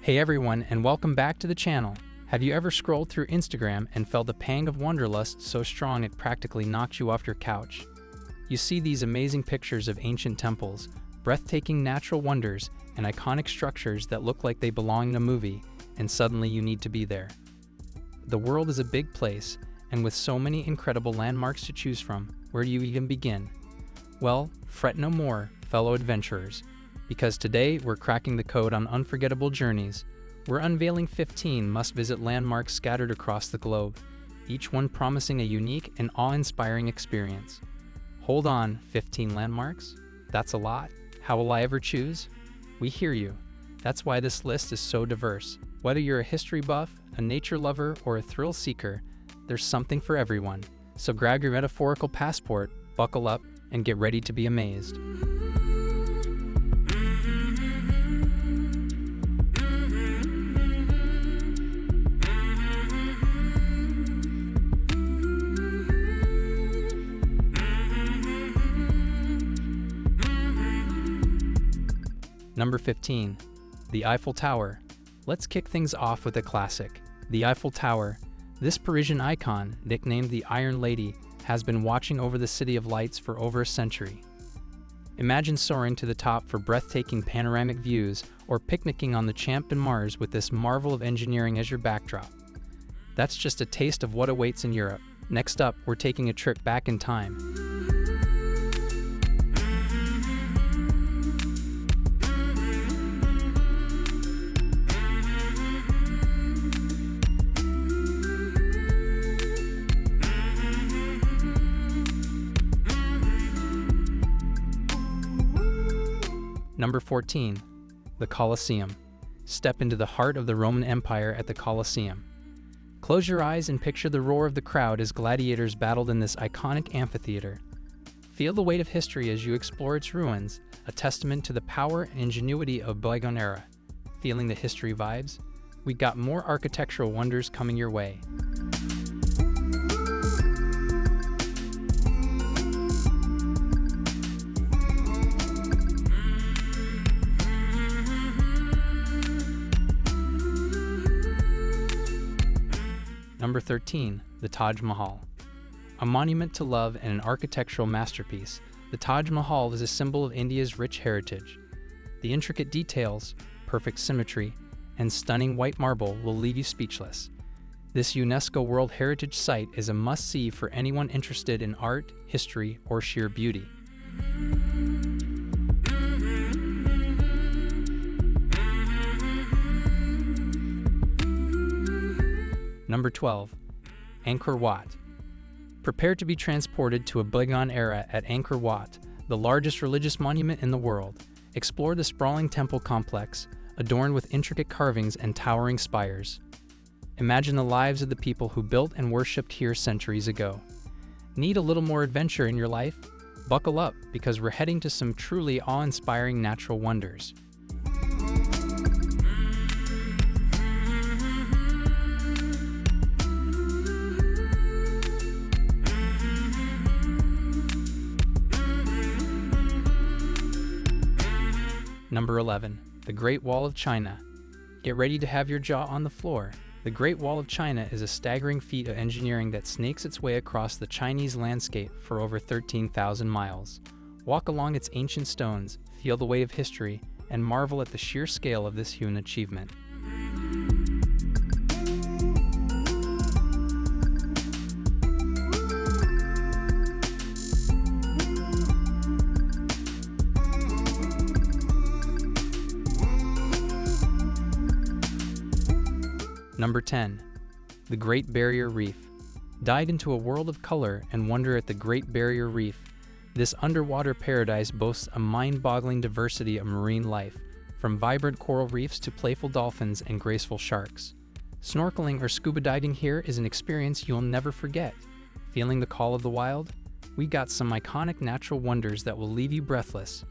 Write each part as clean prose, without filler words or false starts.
Hey everyone, and welcome back to the channel. Have you ever scrolled through Instagram and felt a pang of wanderlust so strong it practically knocked you off your couch? You see these amazing pictures of ancient temples, breathtaking natural wonders, and iconic structures that look like they belong in a movie, and suddenly you need to be there. The world is a big place, and with so many incredible landmarks to choose from, where do you even begin? Well, fret no more, fellow adventurers, because today we're cracking the code on unforgettable journeys. We're unveiling 15 must-visit landmarks scattered across the globe, each one promising a unique and awe-inspiring experience. Hold on, 15 landmarks? That's a lot. How will I ever choose? We hear you. That's why this list is so diverse. Whether you're a history buff, a nature lover, or a thrill seeker, there's something for everyone. So grab your metaphorical passport, buckle up, and get ready to be amazed. Number 15. The Eiffel Tower. Let's kick things off with a classic. The Eiffel Tower. This Parisian icon, nicknamed the Iron Lady, has been watching over the City of Lights for over a century. Imagine soaring to the top for breathtaking panoramic views or picnicking on the Champ de Mars with this marvel of engineering as your backdrop. That's just a taste of what awaits in Europe. Next up, we're taking a trip back in time. Number 14. The Coliseum. Step into the heart of the Roman Empire at the Coliseum. Close your eyes and picture the roar of the crowd as gladiators battled in this iconic amphitheater. Feel the weight of history as you explore its ruins, a testament to the power and ingenuity of bygone era. Feeling the history vibes? We got more architectural wonders coming your way. Number 13. The Taj Mahal. A monument to love and an architectural masterpiece, the Taj Mahal is a symbol of India's rich heritage. The intricate details, perfect symmetry, and stunning white marble will leave you speechless. This UNESCO World Heritage Site is a must-see for anyone interested in art, history, or sheer beauty. Number 12. Angkor Wat. Prepare to be transported to a bygone era at Angkor Wat, the largest religious monument in the world. Explore the sprawling temple complex, adorned with intricate carvings and towering spires. Imagine the lives of the people who built and worshipped here centuries ago. Need a little more adventure in your life? Buckle up, because we're heading to some truly awe-inspiring natural wonders. Number 11. The Great Wall of China. Get ready to have your jaw on the floor. The Great Wall of China is a staggering feat of engineering that snakes its way across the Chinese landscape for over 13,000 miles. Walk along its ancient stones, feel the weight of history, and marvel at the sheer scale of this human achievement. Number 10. The Great Barrier Reef. Dive into a world of color and wonder at the Great Barrier Reef. This underwater paradise boasts a mind-boggling diversity of marine life, from vibrant coral reefs to playful dolphins and graceful sharks. Snorkeling or scuba diving here is an experience you'll never forget. Feeling the call of the wild? We got some iconic natural wonders that will leave you breathless.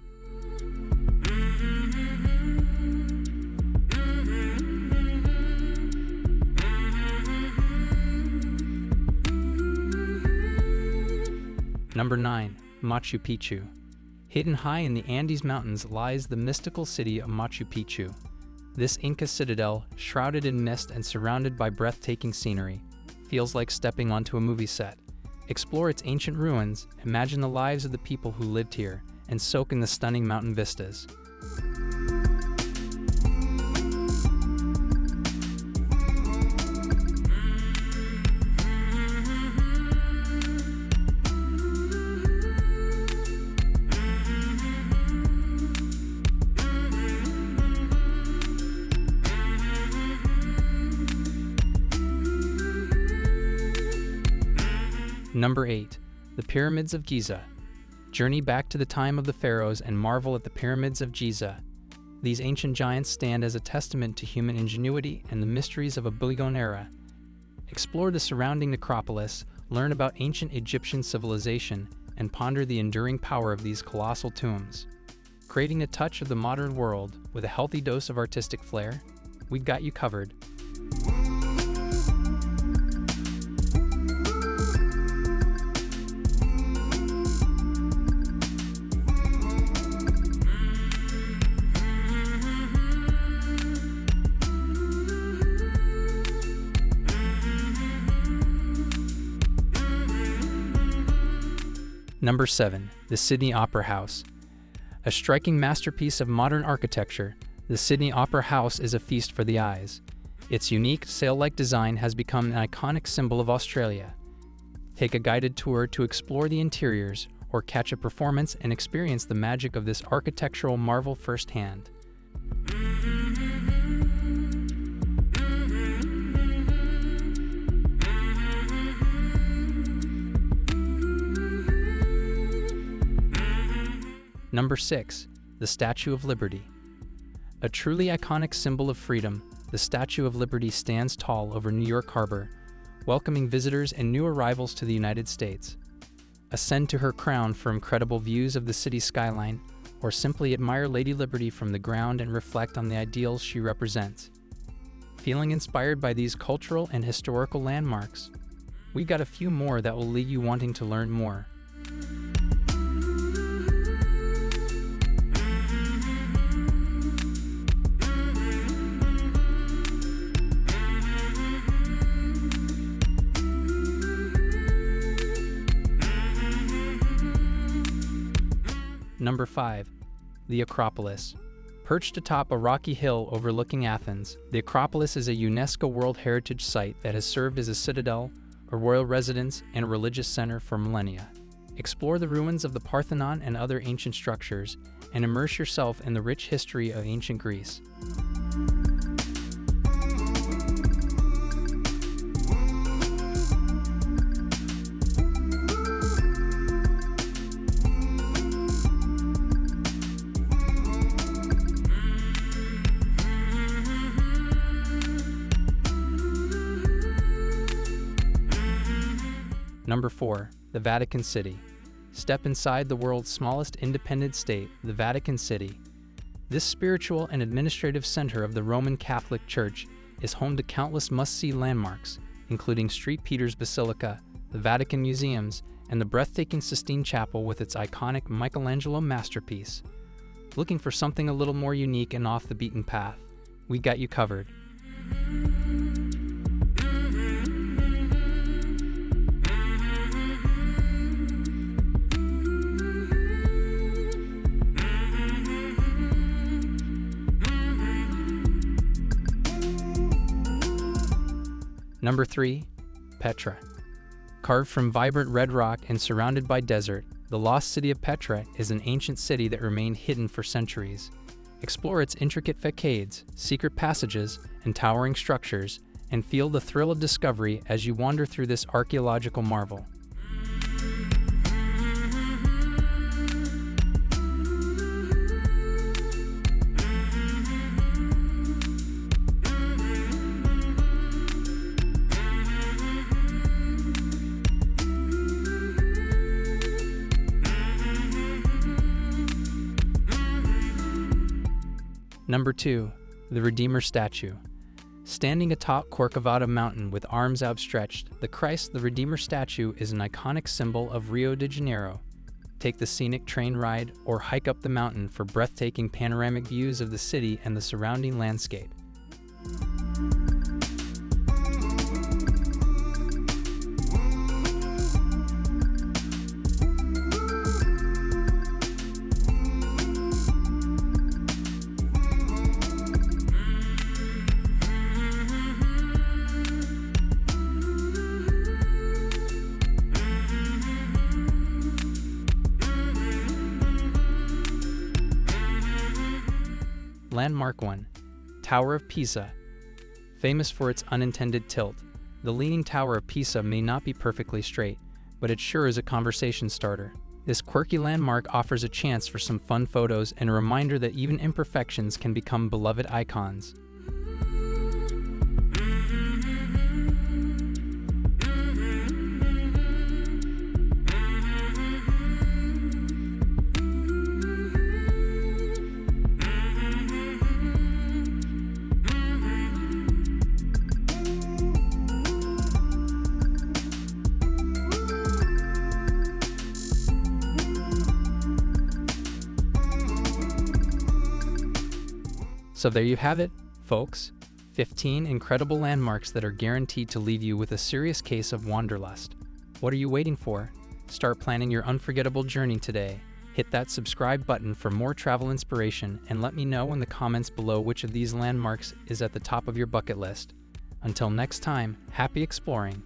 Number 9. Machu Picchu. Hidden high in the Andes Mountains lies the mystical city of Machu Picchu. This Inca citadel, shrouded in mist and surrounded by breathtaking scenery, feels like stepping onto a movie set. Explore its ancient ruins, imagine the lives of the people who lived here, and soak in the stunning mountain vistas. Number 8. The Pyramids of Giza. Journey back to the time of the pharaohs and marvel at the Pyramids of Giza. These ancient giants stand as a testament to human ingenuity and the mysteries of a bygone era. Explore the surrounding necropolis, learn about ancient Egyptian civilization, and ponder the enduring power of these colossal tombs. Creating a touch of the modern world with a healthy dose of artistic flair, we've got you covered. Number 7. The Sydney Opera House. A striking masterpiece of modern architecture, the Sydney Opera House is a feast for the eyes. Its unique, sail-like design has become an iconic symbol of Australia. Take a guided tour to explore the interiors, or catch a performance and experience the magic of this architectural marvel firsthand. Number 6. The Statue of Liberty. A truly iconic symbol of freedom, the Statue of Liberty stands tall over New York Harbor, welcoming visitors and new arrivals to the United States. Ascend to her crown for incredible views of the city skyline, or simply admire Lady Liberty from the ground and reflect on the ideals she represents. Feeling inspired by these cultural and historical landmarks? We've got a few more that will leave you wanting to learn more. Number 5. The Acropolis. Perched atop a rocky hill overlooking Athens, the Acropolis is a UNESCO World Heritage Site that has served as a citadel, a royal residence, and a religious center for millennia. Explore the ruins of the Parthenon and other ancient structures, and immerse yourself in the rich history of ancient Greece. Number 4. The Vatican City. Step inside the world's smallest independent state, the Vatican City. This spiritual and administrative center of the Roman Catholic Church is home to countless must-see landmarks, including St. Peter's Basilica, the Vatican Museums, and the breathtaking Sistine Chapel with its iconic Michelangelo masterpiece. Looking for something a little more unique and off the beaten path? We got you covered. Number 3. Petra. Carved from vibrant red rock and surrounded by desert, the lost city of Petra is an ancient city that remained hidden for centuries. Explore its intricate facades, secret passages, and towering structures, and feel the thrill of discovery as you wander through this archaeological marvel. Number 2. The Redeemer Statue. Standing atop Corcovado Mountain with arms outstretched, the Christ the Redeemer statue is an iconic symbol of Rio de Janeiro. take the scenic train ride, or hike up the mountain for breathtaking panoramic views of the city and the surrounding landscape. Landmark 1. Tower of Pisa. Famous for its unintended tilt, the Leaning Tower of Pisa may not be perfectly straight, but it sure is a conversation starter. This quirky landmark offers a chance for some fun photos and a reminder that even imperfections can become beloved icons. So there you have it, folks. 15 incredible landmarks that are guaranteed to leave you with a serious case of wanderlust. What are you waiting for? Start planning your unforgettable journey today. Hit that subscribe button for more travel inspiration and let me know in the comments below which of these landmarks is at the top of your bucket list. Until next time, happy exploring.